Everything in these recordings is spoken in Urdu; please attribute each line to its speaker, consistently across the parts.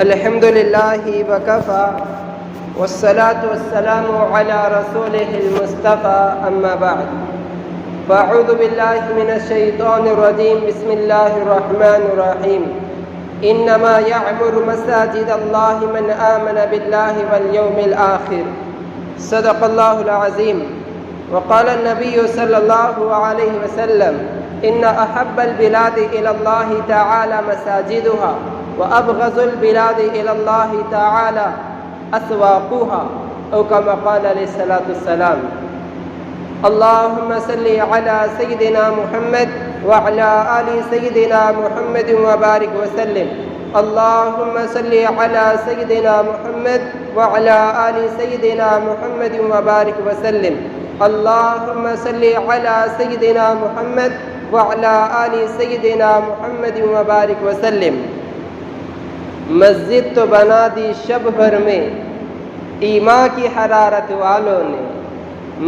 Speaker 1: الحمد لله وكفى والصلاة والسلام على رسوله المصطفى أما بعد فأعوذ بالله من الشيطان الرجيم بسم الله الرحمن الرحيم إنما يعمر مساجد الله من آمن بالله واليوم الآخر صدق الله العظيم. وقال النبي صلى الله عليه وسلم إن أحب البلاد إلى الله تعالى مساجدها وأبغض البلاد إلى الله تعالى أسواقها أو كما قال عليه الصلاة والسلام. اللهم صل على سيدنا محمد وعلى آل سيدنا محمد وبارك وسلم. اللهم صل على سيدنا محمد وعلى آل سيدنا محمد وبارك وسلم. اللهم صل على سيدنا محمد وعلى آل سيدنا محمد وبارك وسلم. مسجد تو بنا دی شب بھر میں ایمان کی حرارت والوں نے،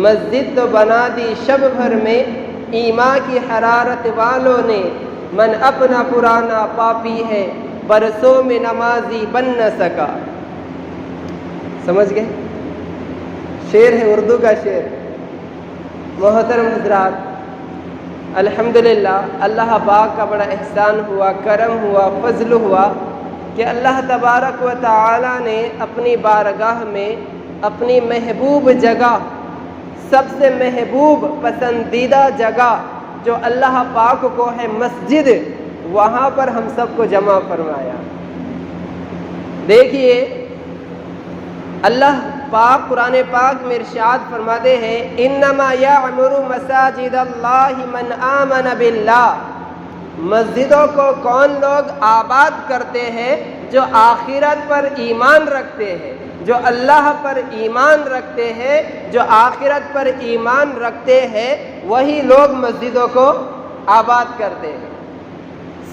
Speaker 1: مسجد تو بنا دی شب بھر میں ایمان کی حرارت والوں نے، من اپنا پرانا پاپی ہے برسوں میں نمازی بن نہ سکا. سمجھ گئے؟ شعر ہے، اردو کا شعر. محترم حضرات، الحمدللہ اللہ پاک کا بڑا احسان ہوا، کرم ہوا، فضل ہوا کہ اللہ تبارک و تعالی نے اپنی بارگاہ میں اپنی محبوب جگہ، سب سے محبوب پسندیدہ جگہ جو اللہ پاک کو ہے مسجد، وہاں پر ہم سب کو جمع فرمایا. دیکھیے اللہ پاک قرآن پاک میں ارشاد فرماتے ہیں انما یعمر مساجد اللہ من آمن باللہ. مسجدوں کو کون لوگ آباد کرتے ہیں؟ جو آخرت پر ایمان رکھتے ہیں، جو اللہ پر ایمان رکھتے ہیں، جو آخرت پر ایمان رکھتے ہیں، وہی لوگ مسجدوں کو آباد کرتے ہیں.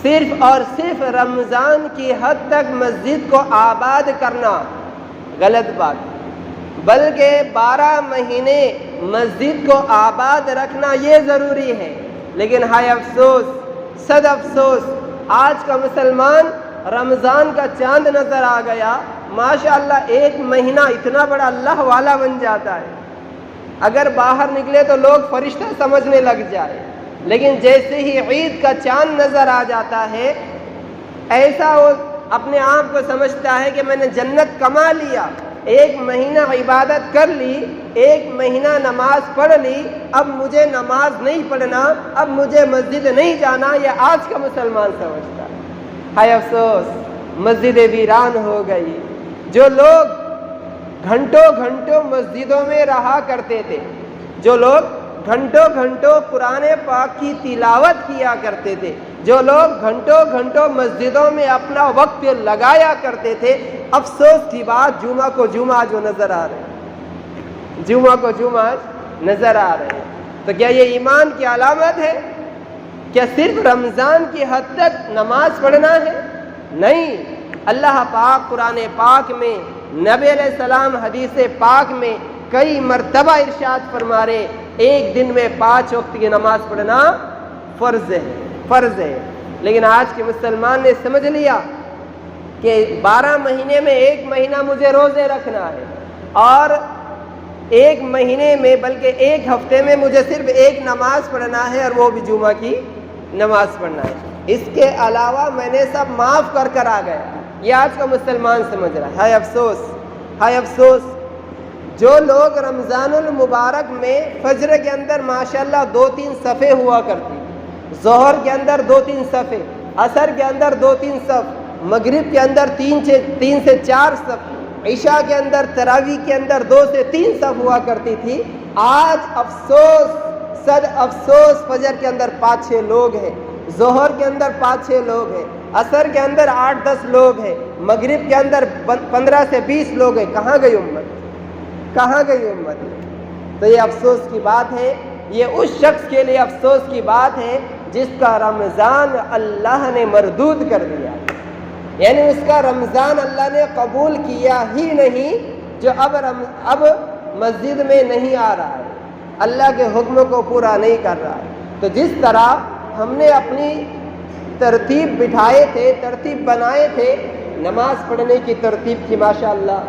Speaker 1: صرف اور صرف رمضان کی حد تک مسجد کو آباد کرنا غلط بات، بلکہ 12 مہینے مسجد کو آباد رکھنا یہ ضروری ہے. لیکن ہائے افسوس، صد افسوس، آج کا مسلمان رمضان کا چاند نظر آ گیا، ماشاءاللہ ایک مہینہ اتنا بڑا اللہ والا بن جاتا ہے، اگر باہر نکلے تو لوگ فرشتہ سمجھنے لگ جائے. لیکن جیسے ہی عید کا چاند نظر آ جاتا ہے، ایسا وہ اپنے آپ کو سمجھتا ہے کہ میں نے جنت کما لیا. ایک مہینہ عبادت کر لی، ایک مہینہ نماز پڑھ لی، اب مجھے نماز نہیں پڑھنا، اب مجھے مسجد نہیں جانا. یہ آج کا مسلمان سمجھتا ہے. ہائے افسوس، مسجد ویران ہو گئی. جو لوگ گھنٹوں گھنٹوں مسجدوں میں رہا کرتے تھے، جو لوگ گھنٹوں گھنٹوں قرآن پاک کی تلاوت کیا کرتے تھے، جو لوگ گھنٹوں گھنٹوں مسجدوں میں اپنا وقت لگایا کرتے تھے، افسوس کی بات جمعہ کو جمعہ جو نظر آ رہے ہیں، جمعہ کو جمعہ نظر آ رہے ہیں. تو کیا یہ ایمان کی علامت ہے؟ کیا صرف رمضان کی حد تک نماز پڑھنا ہے؟ نہیں. اللہ پاک قرآن پاک میں، نبی علیہ السلام حدیث پاک میں کئی مرتبہ ارشاد فرما رہے ایک دن میں 5 وقت کی نماز پڑھنا فرض ہے، فرض ہے. لیکن آج کے مسلمان نے سمجھ لیا کہ 12 مہینے میں ایک مہینہ مجھے روزے رکھنا ہے، اور ایک مہینے میں بلکہ ایک ہفتے میں مجھے صرف ایک نماز پڑھنا ہے، اور وہ بھی جمعہ کی نماز پڑھنا ہے. اس کے علاوہ میں نے سب معاف کر آ گیا. یہ آج کا مسلمان سمجھ رہا ہے. ہائے افسوس، ہائے افسوس. جو لوگ رمضان المبارک میں فجر کے اندر ماشاءاللہ 2-3 صفیں ہوا کرتی، ظہر کے اندر 2-3 صفیں، عصر کے اندر 2-3 صف، مغرب کے اندر 3 سے 4 صف، عشاء کے اندر، تراویح کے اندر 2 سے 3 صف ہوا کرتی تھی، آج افسوس، صد افسوس، فجر کے اندر 5-6 لوگ ہیں، ظہر کے اندر 5-6 لوگ ہیں، عصر کے اندر 8-10 لوگ ہیں، مغرب کے اندر 15 سے 20 لوگ ہیں. کہاں گئی امت؟ کہاں گئی امت؟ تو یہ افسوس کی بات ہے. یہ اس شخص کے لیے افسوس کی بات ہے جس کا رمضان اللہ نے مردود کر دیا، یعنی اس کا رمضان اللہ نے قبول کیا ہی نہیں، جو اب مسجد میں نہیں آ رہا ہے، اللہ کے حکم کو پورا نہیں کر رہا ہے. تو جس طرح ہم نے اپنی ترتیب بٹھائے تھے، ترتیب بنائے تھے نماز پڑھنے کی ترتیب تھی ماشاءاللہ،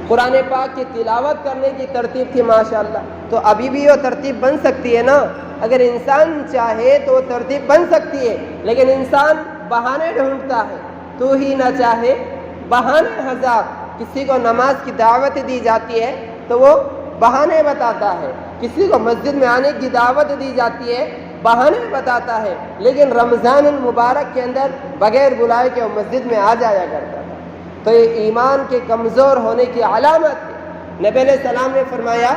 Speaker 1: قرآن پاک کی تلاوت کرنے کی ترتیب تھی ماشاءاللہ، تو ابھی بھی وہ ترتیب بن سکتی ہے نا؟ اگر انسان چاہے تو وہ ترتیب بن سکتی ہے، لیکن انسان بہانے ڈھونڈتا ہے، تو ہی نہ چاہے بہانے ہزار۔ کسی کو نماز کی دعوت دی جاتی ہے تو وہ بہانے بتاتا ہے، کسی کو مسجد میں آنے کی دعوت دی جاتی ہے بہانے بتاتا ہے، لیکن رمضان المبارک کے اندر بغیر بلائے کے وہ مسجد میں آ جایا کرتا تھا۔ تو یہ ایمان کے کمزور ہونے کی علامت ہے۔ نبی علیہ السلام نے فرمایا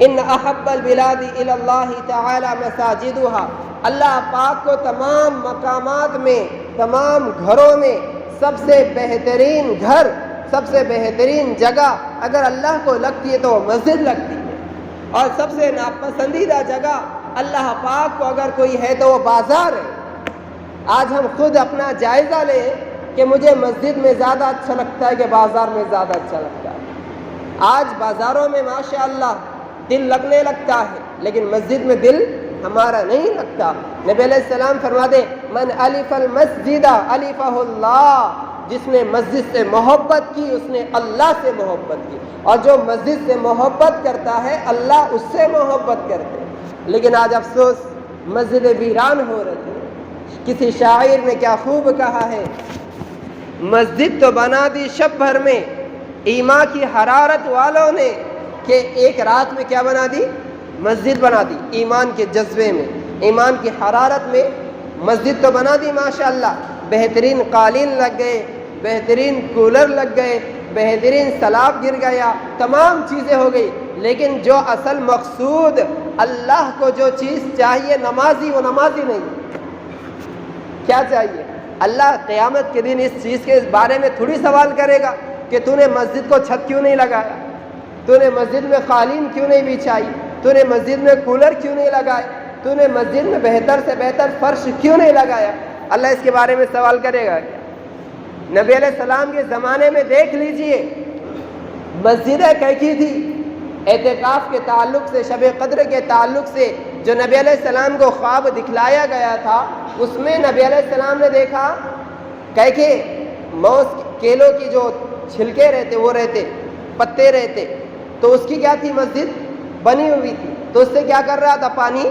Speaker 1: ان احب البلاد الی اللہ تعالی مساجدها، اللہ پاک کو تمام مقامات میں، تمام گھروں میں سب سے بہترین گھر، سب سے بہترین جگہ اگر اللہ کو لگتی ہے تو وہ مسجد لگتی ہے، اور سب سے ناپسندیدہ جگہ اللہ پاک کو اگر کوئی ہے تو وہ بازار ہے۔ آج ہم خود اپنا جائزہ لیں کہ مجھے مسجد میں زیادہ اچھا لگتا ہے کہ بازار میں زیادہ اچھا لگتا ہے۔ آج بازاروں میں ماشاءاللہ دل لگنے لگتا ہے، لیکن مسجد میں دل ہمارا نہیں لگتا۔ نبی علیہ السلام فرماتے من الف المسجد الفہ اللہ، جس نے مسجد سے محبت کی اس نے اللہ سے محبت کی، اور جو مسجد سے محبت کرتا ہے اللہ اس سے محبت کرتے ہیں۔ لیکن آج افسوس مسجدیں ویران ہو رہی ہیں۔ کسی شاعر نے کیا خوب کہا ہے، مسجد تو بنا دی شب بھر میں ایمان کی حرارت والوں نے، کہ ایک رات میں کیا بنا دی؟ مسجد بنا دی۔ ایمان کے جذبے میں، ایمان کی حرارت میں مسجد تو بنا دی ماشاءاللہ، بہترین قالین لگ گئے، بہترین کولر لگ گئے، بہترین سلاب گر گیا، تمام چیزیں ہو گئی، لیکن جو اصل مقصود اللہ کو جو چیز چاہیے نمازی، وہ نمازی نہیں۔ کیا چاہیے؟ اللہ قیامت کے دن اس چیز کے بارے میں تھوڑی سوال کرے گا کہ تو نے مسجد کو چھت کیوں نہیں لگایا، تو نے مسجد میں قالین کیوں نہیں بچھائی، تو نے مسجد میں کولر کیوں نہیں لگائے، تو نے مسجد میں بہتر سے بہتر فرش کیوں نہیں لگایا؟ اللہ اس کے بارے میں سوال کرے گا کیا؟ نبی علیہ السلام کے زمانے میں دیکھ لیجئے مسجدیں کیسی تھی، اعتکاف کے تعلق سے، شب قدر کے تعلق سے جو نبی علیہ السلام کو خواب دکھلایا گیا تھا، اس میں نبی علیہ السلام نے دیکھا کہ موز کیلوں کی جو چھلکے رہتے، وہ رہتے، پتے رہتے، تو اس کی کیا تھی؟ مسجد بنی ہوئی تھی، تو اس سے کیا کر رہا تھا؟ پانی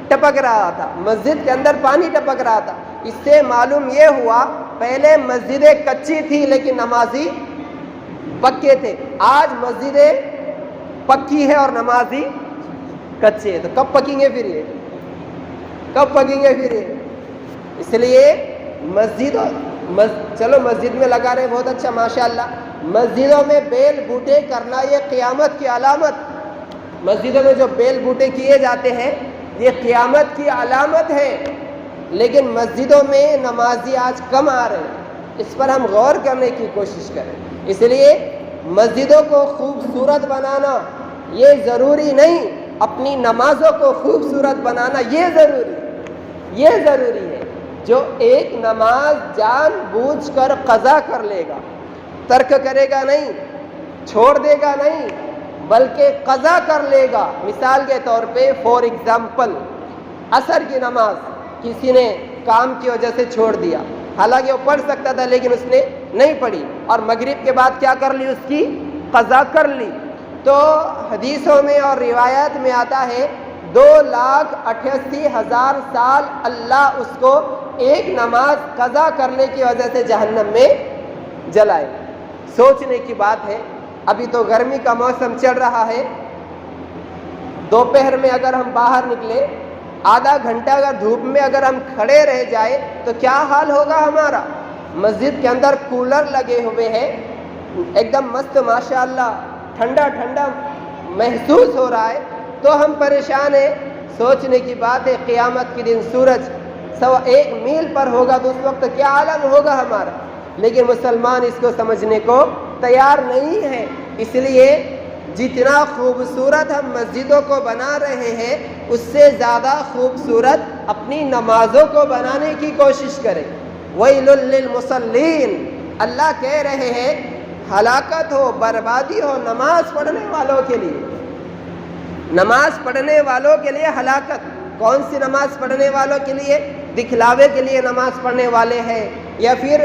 Speaker 1: ٹپک رہا تھا، مسجد کے اندر پانی ٹپک رہا تھا۔ اس سے معلوم یہ ہوا پہلے مسجدیں کچی تھی لیکن نمازی پکے تھے، آج مسجدیں پکی ہے اور نمازی کچے ہیں، تو کب پکیں گے پھر یہ؟ کب پکیں گے پھر یہ؟ اس لیے چلو مسجد میں لگا رہے، بہت اچھا ماشاءاللہ، مسجدوں میں بیل بوٹے کرنا یہ قیامت کی علامت، مسجدوں میں جو بیل بوٹے کیے جاتے ہیں یہ قیامت کی علامت ہے، لیکن مسجدوں میں نمازی آج کم آ رہے ہیں، اس پر ہم غور کرنے کی کوشش کریں۔ اس لیے مسجدوں کو خوبصورت بنانا یہ ضروری نہیں، اپنی نمازوں کو خوبصورت بنانا یہ ضروری ہے۔ جو ایک نماز جان بوجھ کر قضا کر لے گا، ترک کرے گا نہیں، چھوڑ دے گا نہیں، بلکہ قضا کر لے گا۔ مثال کے طور پہ فور ایگزامپل عصر کی نماز کسی نے کام کی وجہ سے چھوڑ دیا، حالانکہ وہ پڑھ سکتا تھا لیکن اس نے نہیں پڑھی، اور مغرب کے بعد کیا کر لی؟ اس کی قضا کر لی۔ تو حدیثوں میں اور روایات میں آتا ہے 2,88,000 سال اللہ اس کو ایک نماز قضا کرنے کی وجہ سے جہنم میں جلائے۔ سوچنے کی بات ہے، ابھی تو گرمی کا موسم چل رہا ہے، دوپہر میں اگر ہم باہر نکلے، آدھا گھنٹہ اگر دھوپ میں اگر ہم کھڑے رہ جائے تو کیا حال ہوگا ہمارا؟ مسجد کے اندر کولر لگے ہوئے ہیں، ایک دم مست ماشاءاللہ، ٹھنڈا ٹھنڈا محسوس ہو رہا ہے، تو ہم پریشان ہیں۔ سوچنے کی بات ہے قیامت کے دن سورج 1.25 میل پر ہوگا تو اس وقت کیا عالم ہوگا ہمارا، لیکن مسلمان اس کو سمجھنے کو تیار نہیں ہے۔ اس لیے جتنا خوبصورت ہم مسجدوں کو بنا رہے ہیں اس سے زیادہ خوبصورت اپنی نمازوں کو بنانے کی کوشش کریں۔ وَيْلٌ لِّلْمُصَلِّينَ، اللہ کہہ رہے ہیں ہلاکت ہو، بربادی ہو نماز پڑھنے والوں کے لیے، نماز پڑھنے والوں کے لیے ہلاکت۔ کون سی نماز پڑھنے والوں کے لیے؟ دکھلاوے کے لیے نماز پڑھنے والے ہیں، یا پھر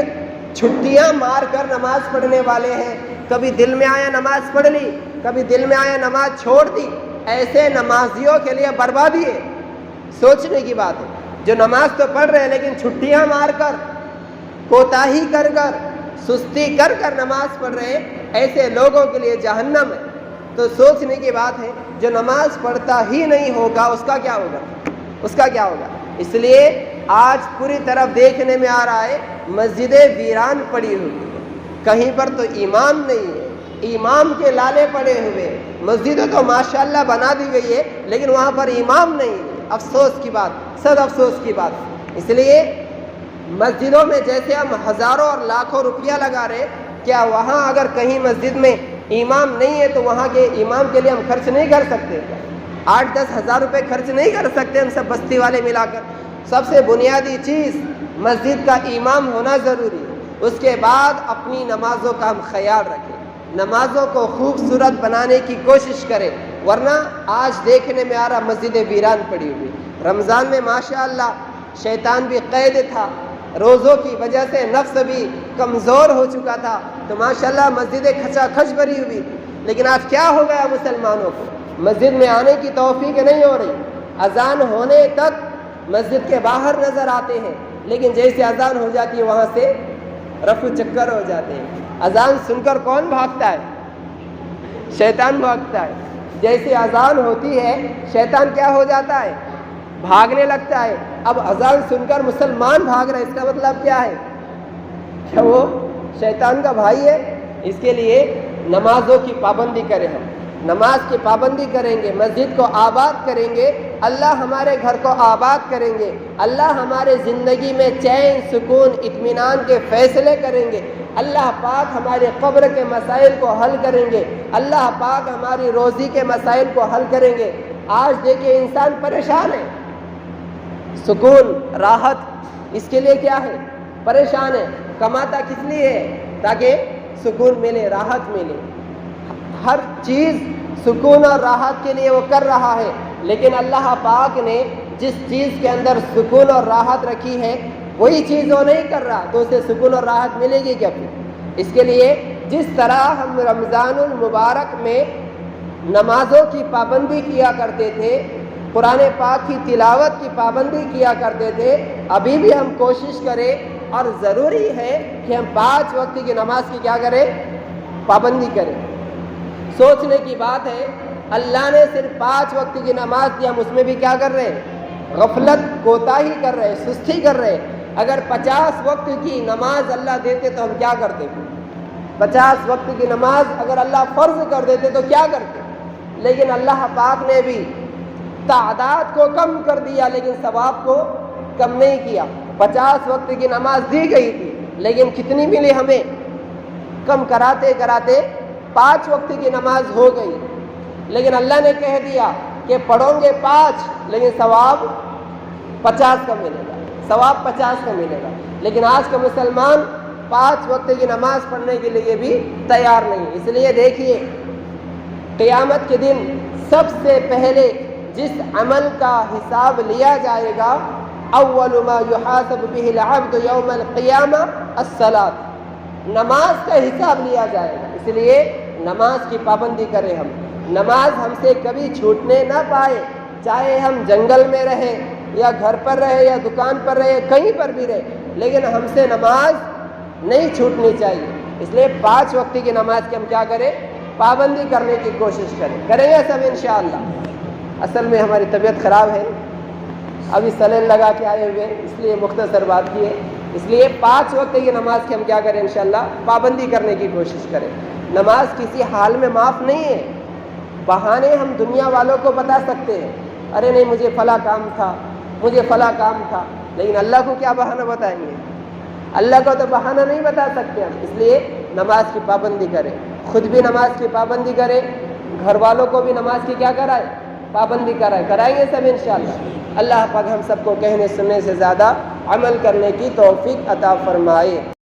Speaker 1: چھٹیاں مار کر نماز پڑھنے والے ہیں. کبھی دل میں آیا نماز پڑھ لی, کبھی دل میں آیا نماز چھوڑ دی. ایسے نمازیوں کے لیے بربادی ہے. سوچنے کی بات ہے, جو نماز تو پڑھ رہے ہیں لیکن چھٹیاں مار کر, کوتاہی کر کر, سستی کر کر نماز پڑھ رہے ہیں, ایسے لوگوں کے لیے جہنم ہے. تو سوچنے کی بات ہے, جو نماز پڑھتا ہی نہیں ہوگا اس کا کیا ہوگا, اس کا کیا ہوگا. اس لیے آج پوری طرف دیکھنے میں آ رہا ہے مسجدیں ویران پڑی ہوئی ہیں. کہیں پر تو امام نہیں ہے, امام کے لالے پڑے ہوئے. مسجدیں تو ماشاءاللہ بنا دی گئی ہے لیکن وہاں پر امام نہیں ہے. افسوس کی بات, صد افسوس کی بات. اس لیے مسجدوں میں جیسے ہم ہزاروں اور لاکھوں روپیہ لگا رہے, کیا وہاں اگر کہیں مسجد میں امام نہیں ہے تو وہاں کے امام کے لیے ہم خرچ نہیں کر سکتے کیا؟ 8-10 ہزار روپے خرچ نہیں کر سکتے ہم سب بستی والے ملا کر؟ سب سے بنیادی چیز مسجد کا امام ہونا ضروری ہے. اس کے بعد اپنی نمازوں کا ہم خیال رکھیں, نمازوں کو خوبصورت بنانے کی کوشش کریں. ورنہ آج دیکھنے میں آ رہا مسجدیں ویران پڑی ہوئی. رمضان میں ماشاءاللہ شیطان بھی قید تھا, روزوں کی وجہ سے نفس بھی کمزور ہو چکا تھا, تو ماشاءاللہ مسجدیں کھچا کھچ بھری ہوئی. لیکن آج کیا ہو گیا مسلمانوں کو, مسجد میں آنے کی توفیق نہیں ہو رہی. اذان ہونے تک مسجد کے باہر نظر آتے ہیں, لیکن جیسے اذان ہو جاتی ہے وہاں سے رفو چکر ہو جاتے ہیں. اذان سن کر کون بھاگتا ہے؟ شیطان بھاگتا ہے. جیسے اذان ہوتی ہے شیطان کیا ہو جاتا ہے؟ بھاگنے لگتا ہے. اب اذان سن کر مسلمان بھاگ رہا ہے, اس کا مطلب کیا ہے؟ کیا وہ شیطان کا بھائی ہے؟ اس کے لیے نمازوں کی پابندی کریں. ہم نماز کی پابندی کریں گے, مسجد کو آباد کریں گے, اللہ ہمارے گھر کو آباد کریں گے. اللہ ہمارے زندگی میں چین, سکون, اطمینان کے فیصلے کریں گے. اللہ پاک ہمارے قبر کے مسائل کو حل کریں گے. اللہ پاک ہماری روزی کے مسائل کو حل کریں گے. آج دیکھیں انسان پریشان ہے, سکون, راحت, اس کے لیے کیا ہے؟ پریشان ہے. کماتا کس لیے ہے؟ تاکہ سکون ملے, راحت ملے. ہر چیز سکون اور راحت کے لیے وہ کر رہا ہے, لیکن اللہ پاک نے جس چیز کے اندر سکون اور راحت رکھی ہے وہی چیز وہ نہیں کر رہا, تو اسے سکون اور راحت ملے گی کیا پھر؟ اس کے لیے جس طرح ہم رمضان المبارک میں نمازوں کی پابندی کیا کرتے تھے, قرآن پاک کی تلاوت کی پابندی کیا کرتے تھے, ابھی بھی ہم کوشش کریں. اور ضروری ہے کہ ہم 5 وقت کی نماز کی کیا کریں؟ پابندی کریں. سوچنے کی بات ہے, اللہ نے صرف 5 وقت کی نماز دی, ہم اس میں بھی کیا کر رہے ہیں؟ غفلت, کوتاہی کر رہے ہیں, سستی کر رہے ہیں. اگر 50 وقت کی نماز اللہ دیتے تو ہم کیا کرتے؟ 50 وقت کی نماز اگر اللہ فرض کر دیتے تو کیا کرتے؟ لیکن اللہ پاک نے بھی تعداد کو کم کر دیا لیکن ثواب کو کم نہیں کیا. 50 وقت کی نماز دی گئی تھی لیکن کتنی ملی ہمیں؟ کم کراتے کراتے 5 وقت کی نماز ہو گئی. لیکن اللہ نے کہہ دیا کہ پڑھو گے 5 لیکن ثواب 50 کا ملے گا, ثواب 50 کا ملے گا. لیکن آج کا مسلمان 5 وقت کی نماز پڑھنے کے لیے بھی تیار نہیں. اس لیے دیکھیے قیامت کے دن سب سے پہلے جس عمل کا حساب لیا جائے گا, اول ما یحاسب به العبد یوم القیامہ الصلاۃ, نماز کا حساب لیا جائے گا. اس لیے نماز کی پابندی کریں. ہم نماز ہم سے کبھی چھوٹنے نہ پائے, چاہے ہم جنگل میں رہیں یا گھر پر رہے یا دکان پر رہے, کہیں پر بھی رہے, لیکن ہم سے نماز نہیں چھوٹنی چاہیے. اس لیے 5 وقت کی نماز کی ہم کیا کریں؟ پابندی کرنے کی کوشش کریں گے سب انشاءاللہ. اصل میں ہماری طبیعت خراب ہے, ابھی سلن لگا کے آئے ہوئے, اس لیے مختصر بات کی ہے. اس لیے 5 وقت کی نماز کی ہم کیا کریں؟ انشاءاللہ پابندی کرنے کی کوشش کریں. نماز کسی حال میں معاف نہیں ہے. بہانے ہم دنیا والوں کو بتا سکتے ہیں, ارے نہیں مجھے فلاں کام تھا, مجھے فلاں کام تھا, لیکن اللہ کو کیا بہانہ بتائیں گے؟ اللہ کو تو بہانہ نہیں بتا سکتے ہم. اس لیے نماز کی پابندی کریں, خود بھی نماز کی پابندی کریں, گھر والوں کو بھی نماز کی کیا کرائیں؟ پابندی کرائیں گے سب انشاءاللہ. اللہ پاک ہم سب کو کہنے سننے سے زیادہ عمل کرنے کی توفیق عطا فرمائے.